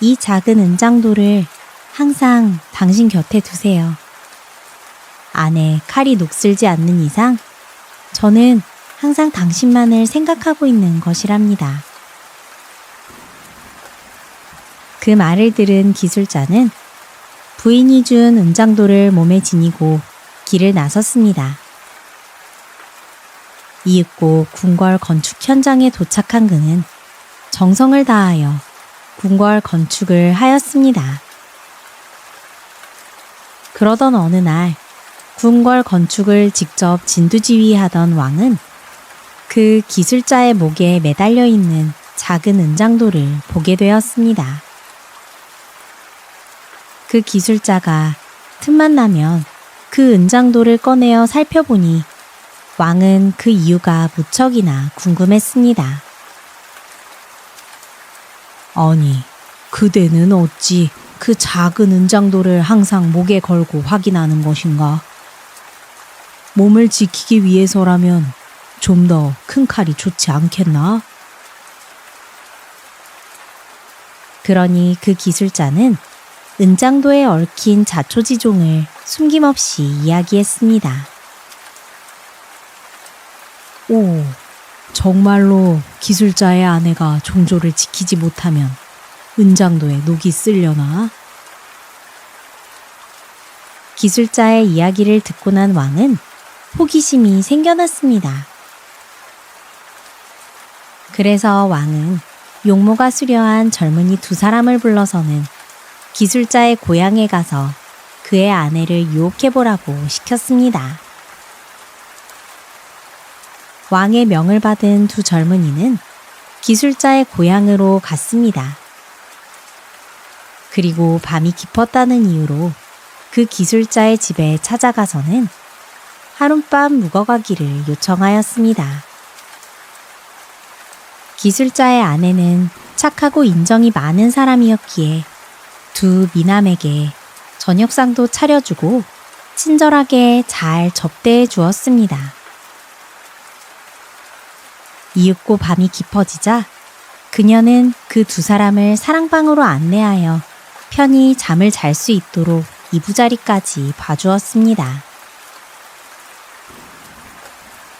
이 작은 은장도를 항상 당신 곁에 두세요. 안에 칼이 녹슬지 않는 이상 저는 항상 당신만을 생각하고 있는 것이랍니다. 그 말을 들은 기술자는 부인이 준 은장도를 몸에 지니고 길을 나섰습니다. 이윽고 궁궐 건축 현장에 도착한 그는 정성을 다하여 궁궐 건축을 하였습니다. 그러던 어느 날 궁궐 건축을 직접 진두지휘하던 왕은 그 기술자의 목에 매달려 있는 작은 은장도를 보게 되었습니다. 그 기술자가 틈만 나면 그 은장도를 꺼내어 살펴보니 왕은 그 이유가 무척이나 궁금했습니다. 아니, 그대는 어찌 그 작은 은장도를 항상 목에 걸고 확인하는 것인가? 몸을 지키기 위해서라면 좀 더 큰 칼이 좋지 않겠나? 그러니 그 기술자는 은장도에 얽힌 자초지종을 숨김없이 이야기했습니다. 오, 정말로 기술자의 아내가 종조를 지키지 못하면 은장도에 녹이 쓸려나? 기술자의 이야기를 듣고 난 왕은 호기심이 생겨났습니다. 그래서 왕은 용모가 수려한 젊은이 두 사람을 불러서는 기술자의 고향에 가서 그의 아내를 유혹해보라고 시켰습니다. 왕의 명을 받은 두 젊은이는 기술자의 고향으로 갔습니다. 그리고 밤이 깊었다는 이유로 그 기술자의 집에 찾아가서는 하룻밤 묵어가기를 요청하였습니다. 기술자의 아내는 착하고 인정이 많은 사람이었기에 두 미남에게 저녁상도 차려주고 친절하게 잘 접대해 주었습니다. 이윽고 밤이 깊어지자 그녀는 그 두 사람을 사랑방으로 안내하여 편히 잠을 잘 수 있도록 이부자리까지 봐주었습니다.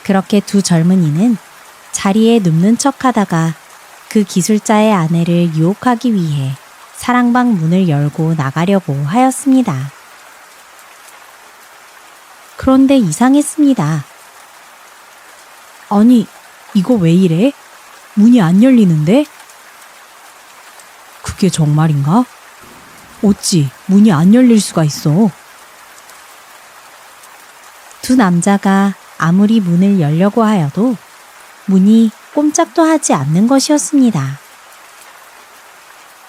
그렇게 두 젊은이는 자리에 눕는 척하다가 그 기술자의 아내를 유혹하기 위해 사랑방 문을 열고 나가려고 하였습니다. 그런데 이상했습니다. 아니, 이거 왜 이래? 문이 안 열리는데? 그게 정말인가? 어찌 문이 안 열릴 수가 있어? 두 남자가 아무리 문을 열려고 하여도 문이 꼼짝도 하지 않는 것이었습니다.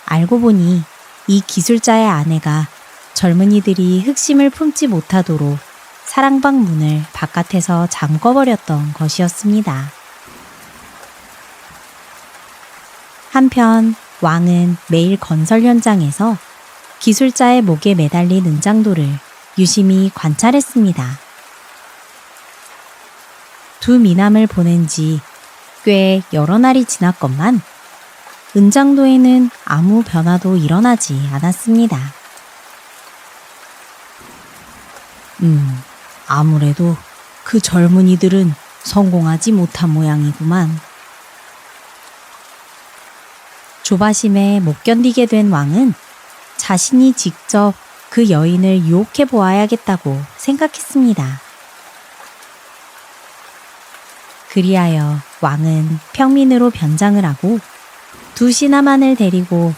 알고 보니 이 기술자의 아내가 젊은이들이 흑심을 품지 못하도록 사랑방 문을 바깥에서 잠궈버렸던 것이었습니다. 한편 왕은 매일 건설 현장에서 기술자의 목에 매달린 은장도를 유심히 관찰했습니다. 두 미남을 보낸 지 꽤 여러 날이 지났건만 은장도에는 아무 변화도 일어나지 않았습니다. 아무래도 그 젊은이들은 성공하지 못한 모양이구만. 조바심에 못 견디게 된 왕은 자신이 직접 그 여인을 유혹해 보아야겠다고 생각했습니다. 그리하여 왕은 평민으로 변장을 하고 두 신하만을 데리고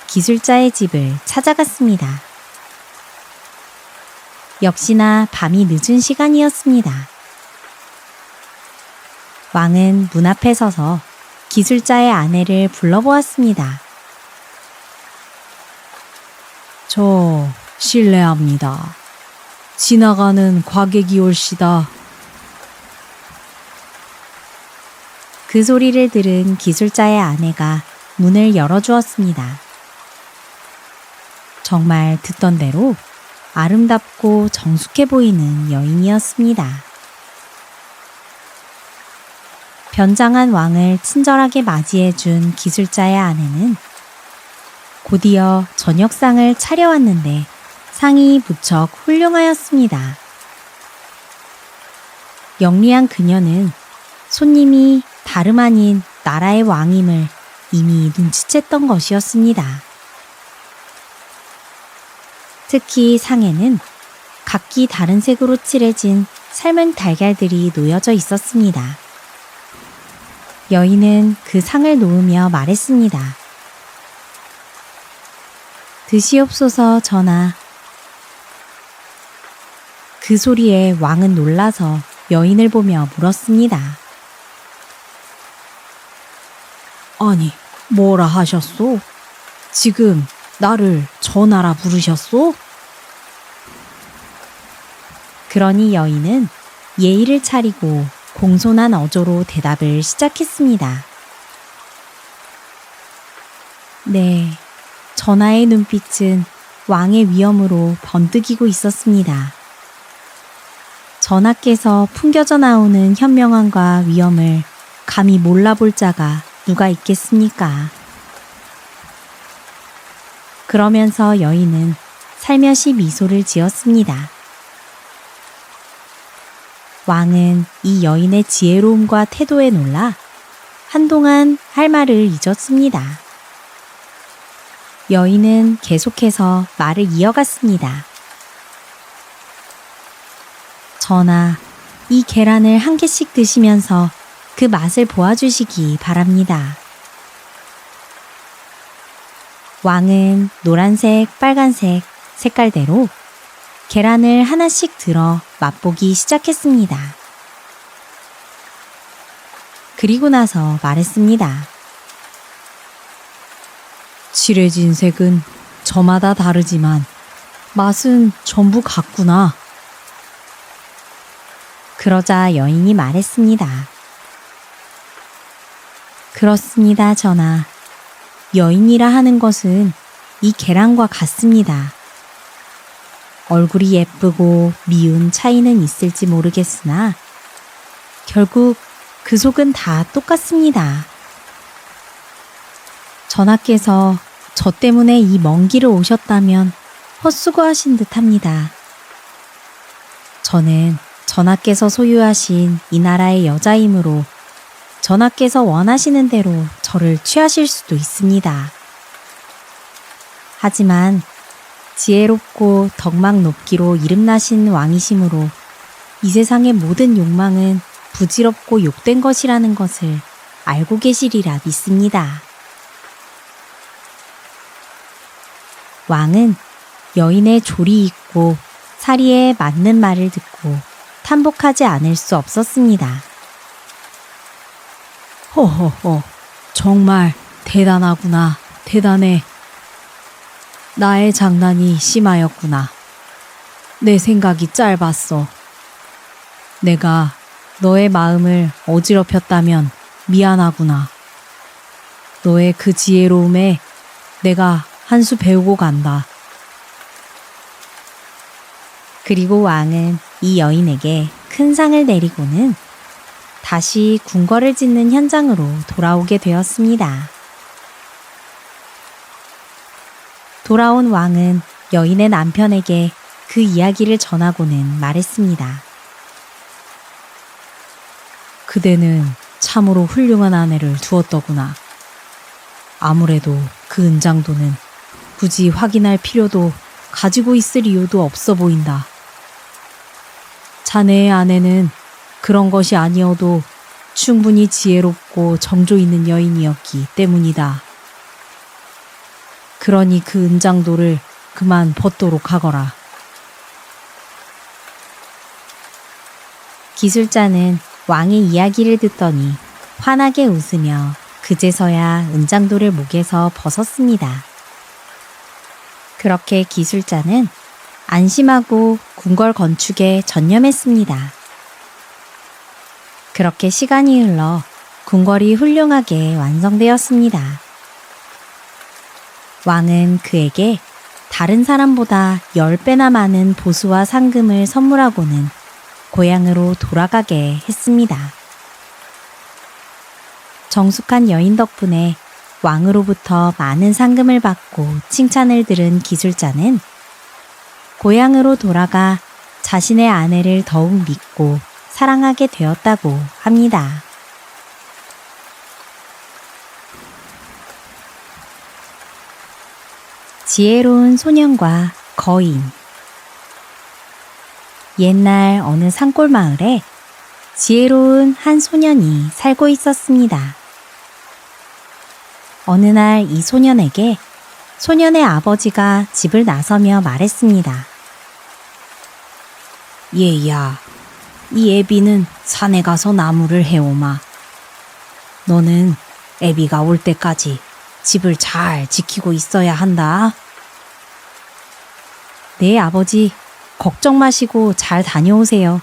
기술자의 집을 찾아갔습니다. 역시나 밤이 늦은 시간이었습니다. 왕은 문 앞에 서서 기술자의 아내를 불러보았습니다. 저 실례합니다. 지나가는 과객이 올시다. 그 소리를 들은 기술자의 아내가 문을 열어주었습니다. 정말 듣던 대로 아름답고 정숙해 보이는 여인이었습니다. 변장한 왕을 친절하게 맞이해준 기술자의 아내는 곧이어 저녁상을 차려왔는데 상이 무척 훌륭하였습니다. 영리한 그녀는 손님이 다름 아닌 나라의 왕임을 이미 눈치챘던 것이었습니다. 특히 상에는 각기 다른 색으로 칠해진 삶은 달걀들이 놓여져 있었습니다. 여인은 그 상을 놓으며 말했습니다. 드시옵소서 전하. 그 소리에 왕은 놀라서 여인을 보며 물었습니다. 아니, 뭐라 하셨소? 지금 나를 전하라 부르셨소? 그러니 여인은 예의를 차리고 공손한 어조로 대답을 시작했습니다. 네, 전하의 눈빛은 왕의 위엄으로 번뜩이고 있었습니다. 전하께서 풍겨져 나오는 현명함과 위엄을 감히 몰라볼 자가 누가 있겠습니까? 그러면서 여인은 살며시 미소를 지었습니다. 왕은 이 여인의 지혜로움과 태도에 놀라 한동안 할 말을 잊었습니다. 여인은 계속해서 말을 이어갔습니다. 전하, 이 계란을 한 개씩 드시면서 그 맛을 보아주시기 바랍니다. 왕은 노란색, 빨간색 색깔대로 계란을 하나씩 들어 맛보기 시작했습니다. 그리고 나서 말했습니다. 칠해진 색은 저마다 다르지만 맛은 전부 같구나. 그러자 여인이 말했습니다. 그렇습니다, 전하. 여인이라 하는 것은 이 계란과 같습니다. 얼굴이 예쁘고 미운 차이는 있을지 모르겠으나 결국 그 속은 다 똑같습니다. 전하께서 저 때문에 이 먼 길을 오셨다면 헛수고하신 듯합니다. 저는 전하께서 소유하신 이 나라의 여자이므로 전하께서 원하시는 대로 저를 취하실 수도 있습니다. 하지만 지혜롭고 덕망 높기로 이름나신 왕이시므로 이 세상의 모든 욕망은 부질없고 욕된 것이라는 것을 알고 계시리라 믿습니다. 왕은 여인의 조리 있고 사리에 맞는 말을 듣고 탄복하지 않을 수 없었습니다. 허허허, 정말 대단하구나, 대단해. 나의 장난이 심하였구나. 내 생각이 짧았어. 내가 너의 마음을 어지럽혔다면 미안하구나. 너의 그 지혜로움에 내가 한 수 배우고 간다. 그리고 왕은 이 여인에게 큰 상을 내리고는 다시 궁궐을 짓는 현장으로 돌아오게 되었습니다. 돌아온 왕은 여인의 남편에게 그 이야기를 전하고는 말했습니다. 그대는 참으로 훌륭한 아내를 두었더구나. 아무래도 그 은장도는 굳이 확인할 필요도 가지고 있을 이유도 없어 보인다. 자네의 아내는 그런 것이 아니어도 충분히 지혜롭고 정조 있는 여인이었기 때문이다. 그러니 그 은장도를 그만 벗도록 하거라. 기술자는 왕의 이야기를 듣더니 환하게 웃으며 그제서야 은장도를 목에서 벗었습니다. 그렇게 기술자는 안심하고 궁궐 건축에 전념했습니다. 그렇게 시간이 흘러 궁궐이 훌륭하게 완성되었습니다. 왕은 그에게 다른 사람보다 10배나 많은 보수와 상금을 선물하고는 고향으로 돌아가게 했습니다. 정숙한 여인 덕분에 왕으로부터 많은 상금을 받고 칭찬을 들은 기술자는 고향으로 돌아가 자신의 아내를 더욱 믿고 사랑하게 되었다고 합니다. 지혜로운 소년과 거인. 옛날 어느 산골 마을에 지혜로운 한 소년이 살고 있었습니다. 어느 날 이 소년에게 소년의 아버지가 집을 나서며 말했습니다. 얘야, 이 애비는 산에 가서 나무를 해오마. 너는 애비가 올 때까지 집을 잘 지키고 있어야 한다. 네, 아버지. 걱정 마시고 잘 다녀오세요.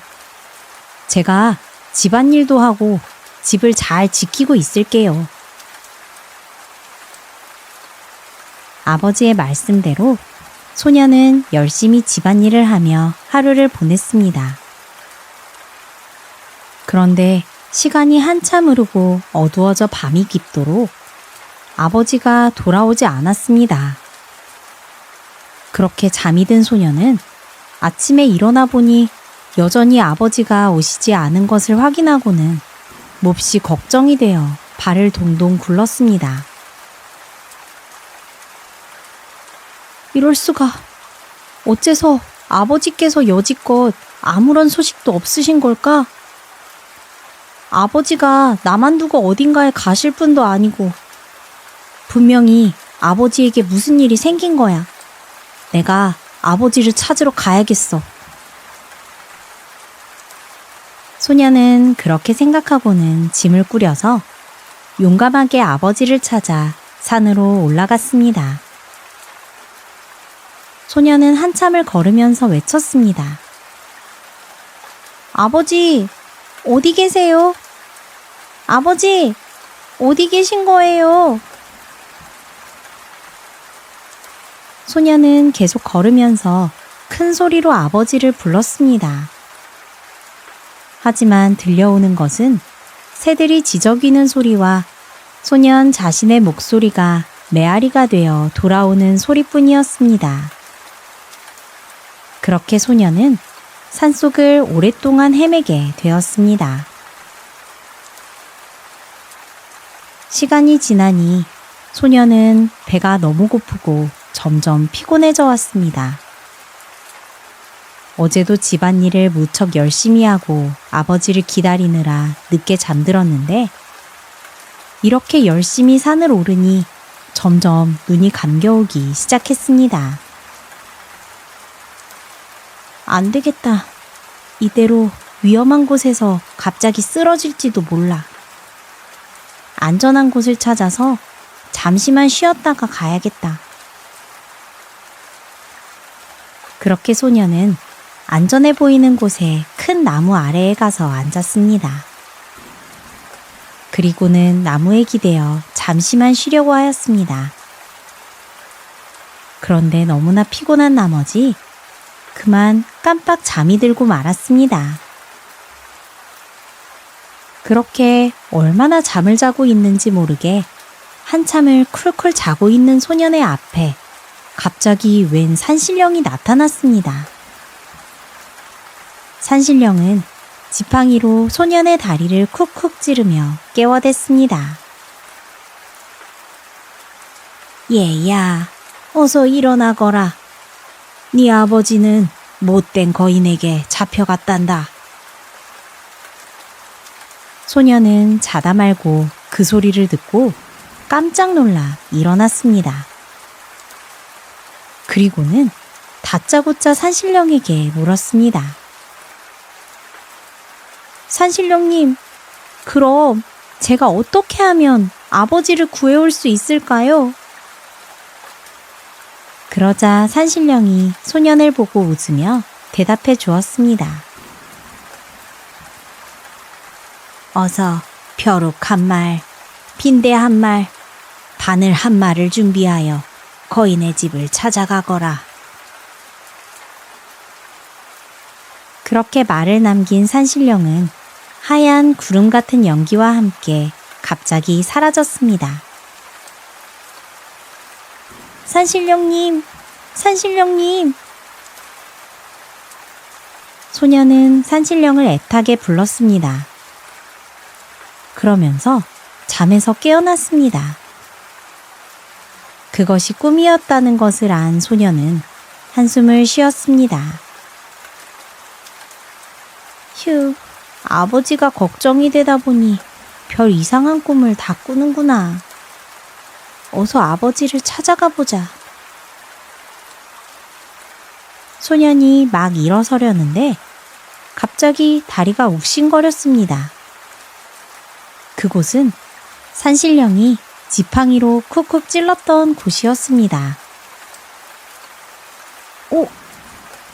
제가 집안일도 하고 집을 잘 지키고 있을게요. 아버지의 말씀대로 소년은 열심히 집안일을 하며 하루를 보냈습니다. 그런데 시간이 한참 흐르고 어두워져 밤이 깊도록 아버지가 돌아오지 않았습니다. 그렇게 잠이 든 소년은 아침에 일어나 보니 여전히 아버지가 오시지 않은 것을 확인하고는 몹시 걱정이 되어 발을 동동 굴렀습니다. 이럴 수가. 어째서 아버지께서 여지껏 아무런 소식도 없으신 걸까? 아버지가 나만 두고 어딘가에 가실 분도 아니고 분명히 아버지에게 무슨 일이 생긴 거야. 내가 아버지를 찾으러 가야겠어. 소녀는 그렇게 생각하고는 짐을 꾸려서 용감하게 아버지를 찾아 산으로 올라갔습니다. 소녀는 한참을 걸으면서 외쳤습니다. 아버지, 어디 계세요? 아버지, 어디 계신 거예요? 소녀는 계속 걸으면서 큰 소리로 아버지를 불렀습니다. 하지만 들려오는 것은 새들이 지저귀는 소리와 소년 자신의 목소리가 메아리가 되어 돌아오는 소리뿐이었습니다. 그렇게 소녀는 산속을 오랫동안 헤매게 되었습니다. 시간이 지나니 소녀는 배가 너무 고프고 점점 피곤해져 왔습니다. 어제도 집안일을 무척 열심히 하고 아버지를 기다리느라 늦게 잠들었는데 이렇게 열심히 산을 오르니 점점 눈이 감겨오기 시작했습니다. 안 되겠다. 이대로 위험한 곳에서 갑자기 쓰러질지도 몰라. 안전한 곳을 찾아서 잠시만 쉬었다가 가야겠다. 그렇게 소녀는 안전해 보이는 곳에 큰 나무 아래에 가서 앉았습니다. 그리고는 나무에 기대어 잠시만 쉬려고 하였습니다. 그런데 너무나 피곤한 나머지 그만 깜빡 잠이 들고 말았습니다. 그렇게 얼마나 잠을 자고 있는지 모르게 한참을 쿨쿨 자고 있는 소년의 앞에 갑자기 웬 산신령이 나타났습니다. 산신령은 지팡이로 소년의 다리를 쿡쿡 찌르며 깨워댔습니다. 얘야, 어서 일어나거라. 네 아버지는 못된 거인에게 잡혀갔단다. 소년은 자다 말고 그 소리를 듣고 깜짝 놀라 일어났습니다. 그리고는 다짜고짜 산신령에게 물었습니다. 산신령님, 그럼 제가 어떻게 하면 아버지를 구해올 수 있을까요? 그러자 산신령이 소년을 보고 웃으며 대답해 주었습니다. 어서 벼룩 한 말, 빈대 한 말, 바늘 한 말을 준비하여 거인의 집을 찾아가거라. 그렇게 말을 남긴 산신령은 하얀 구름 같은 연기와 함께 갑자기 사라졌습니다. 산신령님, 산신령님. 소녀는 산신령을 애타게 불렀습니다. 그러면서 잠에서 깨어났습니다. 그것이 꿈이었다는 것을 안 소녀는 한숨을 쉬었습니다. 휴, 아버지가 걱정이 되다 보니 별 이상한 꿈을 다 꾸는구나. 어서 아버지를 찾아가 보자. 소년이 막 일어서려는데 갑자기 다리가 욱신거렸습니다. 그곳은 산신령이 지팡이로 쿡쿡 찔렀던 곳이었습니다.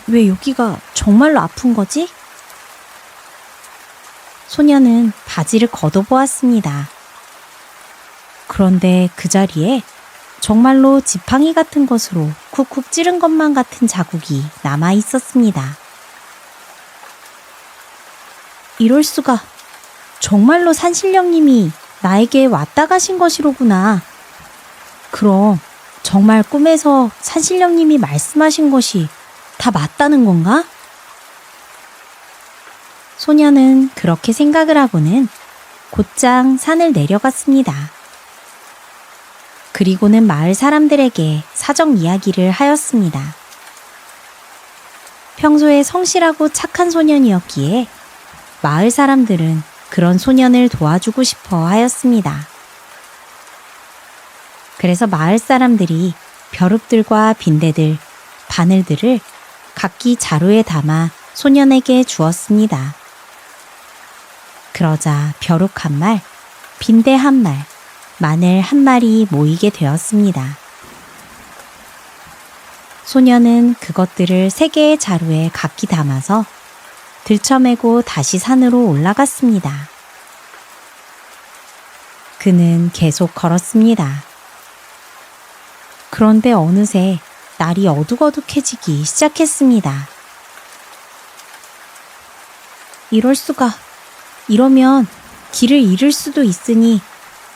왜 여기가 정말로 아픈 거지? 소녀는 바지를 걷어보았습니다. 그런데 그 자리에 정말로 지팡이 같은 것으로 쿡쿡 찌른 것만 같은 자국이 남아 있었습니다. 이럴 수가. 정말로 산신령님이 나에게 왔다 가신 것이로구나. 그럼 정말 꿈에서 산신령님이 말씀하신 것이 다 맞다는 건가? 소녀는 그렇게 생각을 하고는 곧장 산을 내려갔습니다. 그리고는 마을 사람들에게 사정 이야기를 하였습니다. 평소에 성실하고 착한 소년이었기에 마을 사람들은 그런 소년을 도와주고 싶어 하였습니다. 그래서 마을 사람들이 벼룩들과 빈대들, 바늘들을 각기 자루에 담아 소년에게 주었습니다. 그러자 벼룩 한 말, 빈대 한 말, 마늘 한 마리 모이게 되었습니다. 소년은 그것들을 3개의 자루에 각기 담아서 들쳐매고 다시 산으로 올라갔습니다. 그는 계속 걸었습니다. 그런데 어느새 날이 어둑어둑해지기 시작했습니다. 이럴 수가. 이러면 길을 잃을 수도 있으니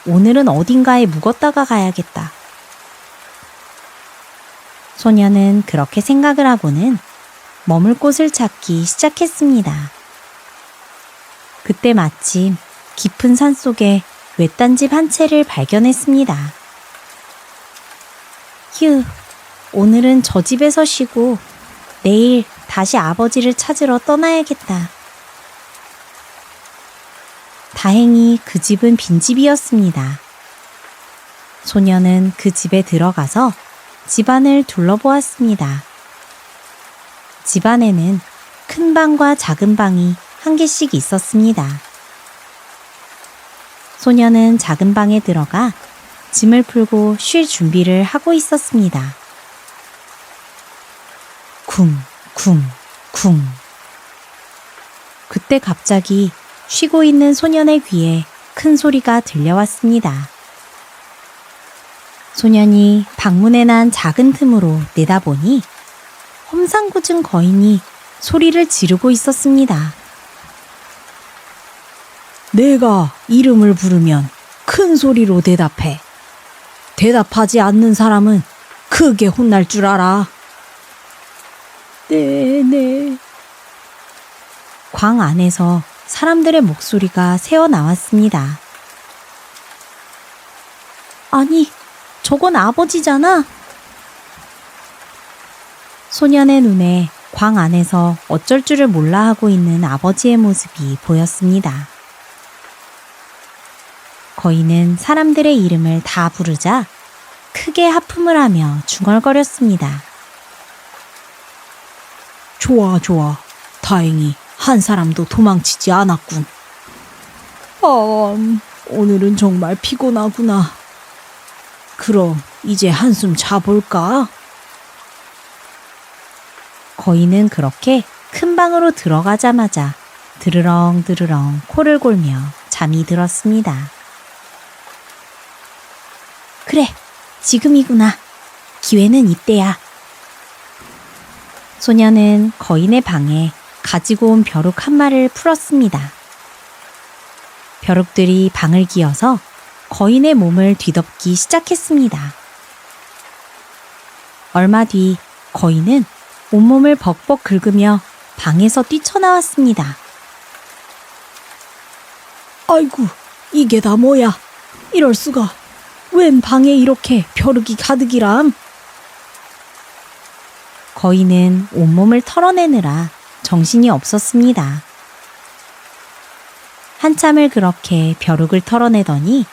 오늘은 어딘가에 묵었다가 가야겠다. 소녀는 그렇게 생각을 하고는 머물 곳을 찾기 시작했습니다. 그때 마침 깊은 산 속에 외딴 집 한 채를 발견했습니다. 휴, 오늘은 저 집에서 쉬고 내일 다시 아버지를 찾으러 떠나야겠다. 다행히 그 집은 빈집이었습니다. 소녀는 그 집에 들어가서 집안을 둘러보았습니다. 집안에는 큰 방과 작은 방이 한 개씩 있었습니다. 소녀는 작은 방에 들어가 짐을 풀고 쉴 준비를 하고 있었습니다. 쿵, 쿵, 쿵. 그때 갑자기 쉬고 있는 소년의 귀에 큰 소리가 들려왔습니다. 소년이 방문에 난 작은 틈으로 내다보니 험상궂은 거인이 소리를 지르고 있었습니다. 내가 이름을 부르면 큰 소리로 대답해. 대답하지 않는 사람은 크게 혼날 줄 알아. 네. 광 안에서 사람들의 목소리가 새어 나왔습니다. 아니, 저건 아버지잖아. 소년의 눈에 광 안에서 어쩔 줄을 몰라 하고 있는 아버지의 모습이 보였습니다. 거인은 사람들의 이름을 다 부르자 크게 하품을 하며 중얼거렸습니다. 좋아. 다행히 한 사람도 도망치지 않았군. 오늘은 정말 피곤하구나. 그럼 이제 한숨 자볼까? 거인은 그렇게 큰 방으로 들어가자마자 드르렁드르렁 코를 골며 잠이 들었습니다. 그래, 지금이구나. 기회는 이때야. 소녀는 거인의 방에 가지고 온 벼룩 한 마리를 풀었습니다. 벼룩들이 방을 기어서 거인의 몸을 뒤덮기 시작했습니다. 얼마 뒤 거인은 온몸을 벅벅 긁으며 방에서 뛰쳐나왔습니다. 아이고, 이게 다 뭐야? 이럴 수가. 웬 방에 이렇게 벼룩이 가득이람? 거인은 온몸을 털어내느라 정신이 없었습니다. 한참을 그렇게 벼룩을 털어내더니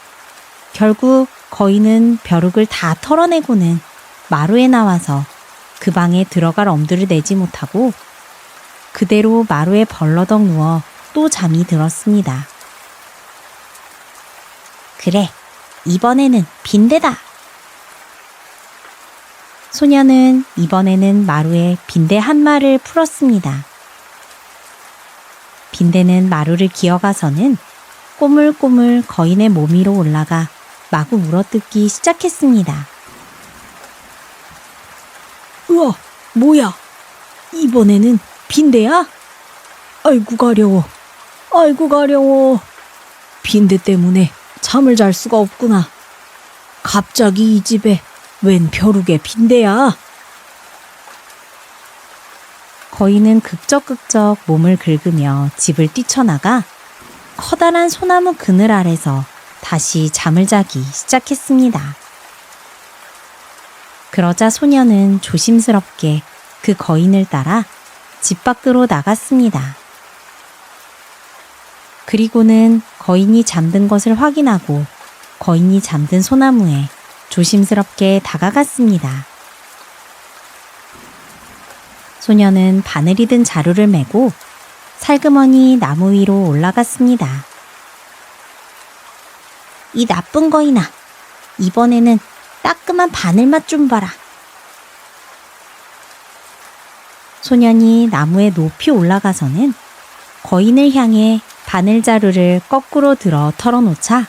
결국 거인은 벼룩을 다 털어내고는 마루에 나와서 그 방에 들어갈 엄두를 내지 못하고 그대로 마루에 벌러덩 누워 또 잠이 들었습니다. 그래, 이번에는 빈대다. 소녀는 이번에는 마루에 빈대 한 마를 풀었습니다. 빈대는 마루를 기어가서는 꼬물꼬물 거인의 몸 위로 올라가 마구 물어뜯기 시작했습니다. 우와, 뭐야? 이번에는 빈대야? 아이고 가려워. 아이고 가려워. 빈대 때문에 잠을 잘 수가 없구나. 갑자기 이 집에 웬 벼룩의 빈대야? 거인은 극적극적 몸을 긁으며 집을 뛰쳐나가 커다란 소나무 그늘 아래서 다시 잠을 자기 시작했습니다. 그러자 소녀는 조심스럽게 그 거인을 따라 집 밖으로 나갔습니다. 그리고는 거인이 잠든 것을 확인하고 거인이 잠든 소나무에 조심스럽게 다가갔습니다. 소녀는 바늘이 든 자루를 메고 살그머니 나무 위로 올라갔습니다. 이 나쁜 거인아, 이번에는 따끔한 바늘맛 좀 봐라. 소년이 나무에 높이 올라가서는 거인을 향해 바늘자루를 거꾸로 들어 털어놓자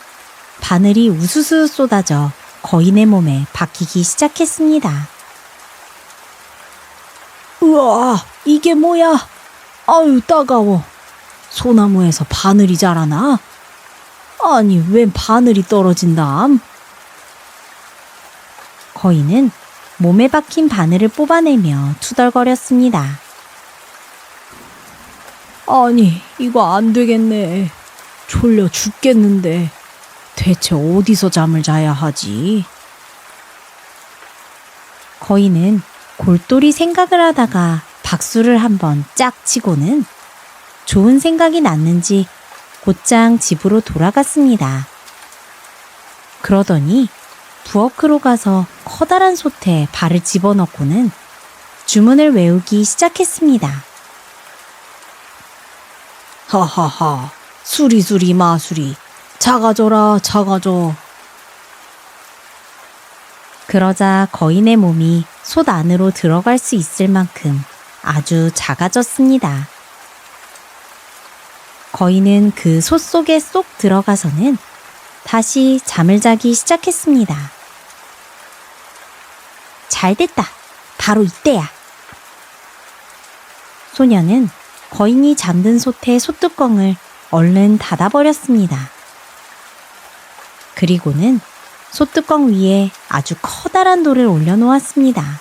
바늘이 우수수 쏟아져 거인의 몸에 박히기 시작했습니다. 우와, 이게 뭐야? 아유, 따가워. 소나무에서 바늘이 자라나? 아니, 웬 바늘이 떨어진담? 거인은 몸에 박힌 바늘을 뽑아내며 투덜거렸습니다. 아니, 이거 안 되겠네. 졸려 죽겠는데. 대체 어디서 잠을 자야 하지? 거인은 골똘히 생각을 하다가 박수를 한번 짝 치고는 좋은 생각이 났는지 곧장 집으로 돌아갔습니다. 그러더니 부엌으로 가서 커다란 솥에 발을 집어넣고는 주문을 외우기 시작했습니다. 하하하, 수리수리 마수리, 작아져라 작아져. 그러자 거인의 몸이 솥 안으로 들어갈 수 있을 만큼 아주 작아졌습니다. 거인은 그 솥 속에 쏙 들어가서는 다시 잠을 자기 시작했습니다. 잘됐다. 바로 이때야. 소녀는 거인이 잠든 솥의 솥뚜껑을 얼른 닫아버렸습니다. 그리고는 솥뚜껑 위에 아주 커다란 돌을 올려놓았습니다.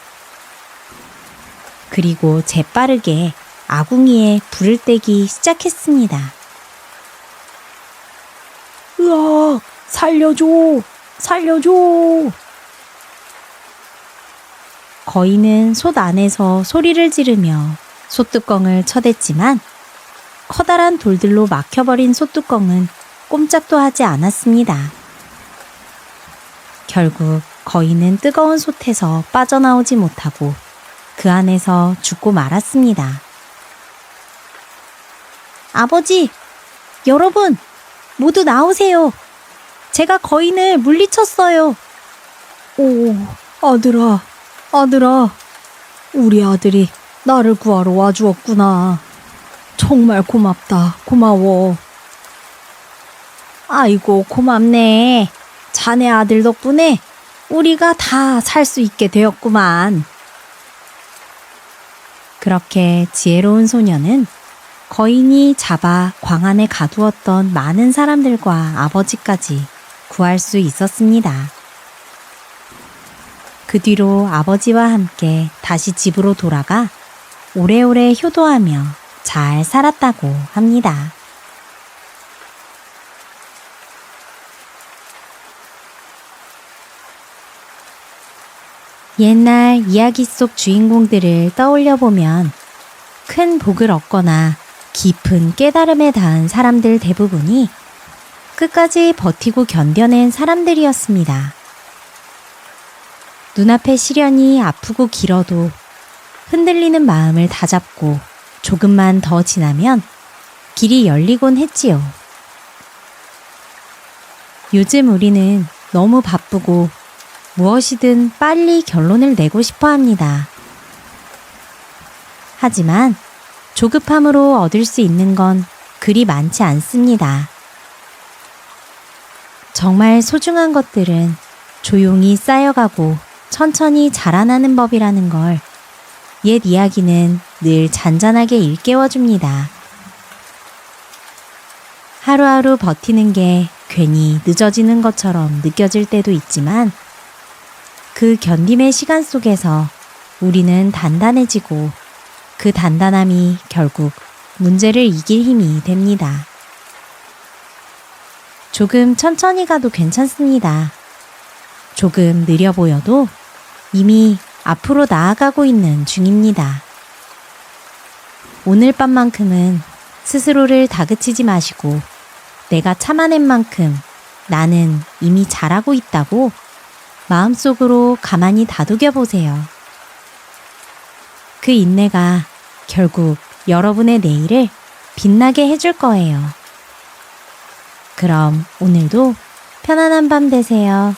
그리고 재빠르게 아궁이에 불을 떼기 시작했습니다. 으악, 살려줘, 살려줘. 거인은 솥 안에서 소리를 지르며 솥뚜껑을 쳐댔지만 커다란 돌들로 막혀버린 솥뚜껑은 꼼짝도 하지 않았습니다. 결국 거인은 뜨거운 솥에서 빠져나오지 못하고 그 안에서 죽고 말았습니다. 아버지, 여러분, 모두 나오세요. 제가 거인을 물리쳤어요. 오, 아들아, 아들아. 우리 아들이 나를 구하러 와주었구나. 정말 고맙다, 고마워. 아이고, 고맙네. 자네 아들 덕분에 우리가 다 살 수 있게 되었구만. 그렇게 지혜로운 소녀는 거인이 잡아 광안에 가두었던 많은 사람들과 아버지까지 구할 수 있었습니다. 그 뒤로 아버지와 함께 다시 집으로 돌아가 오래오래 효도하며 잘 살았다고 합니다. 옛날 이야기 속 주인공들을 떠올려 보면 큰 복을 얻거나 깊은 깨달음에 닿은 사람들 대부분이 끝까지 버티고 견뎌낸 사람들이었습니다. 눈앞의 시련이 아프고 길어도 흔들리는 마음을 다잡고 조금만 더 지나면 길이 열리곤 했지요. 요즘 우리는 너무 바쁘고 무엇이든 빨리 결론을 내고 싶어 합니다. 하지만 조급함으로 얻을 수 있는 건 그리 많지 않습니다. 정말 소중한 것들은 조용히 쌓여가고 천천히 자라나는 법이라는 걸 옛 이야기는 늘 잔잔하게 일깨워줍니다. 하루하루 버티는 게 괜히 늦어지는 것처럼 느껴질 때도 있지만 그 견딤의 시간 속에서 우리는 단단해지고 그 단단함이 결국 문제를 이길 힘이 됩니다. 조금 천천히 가도 괜찮습니다. 조금 느려 보여도 이미 앞으로 나아가고 있는 중입니다. 오늘 밤만큼은 스스로를 다그치지 마시고 내가 참아낸 만큼 나는 이미 잘하고 있다고 마음속으로 가만히 다독여 보세요. 그 인내가 결국 여러분의 내일을 빛나게 해줄 거예요. 그럼 오늘도 편안한 밤 되세요.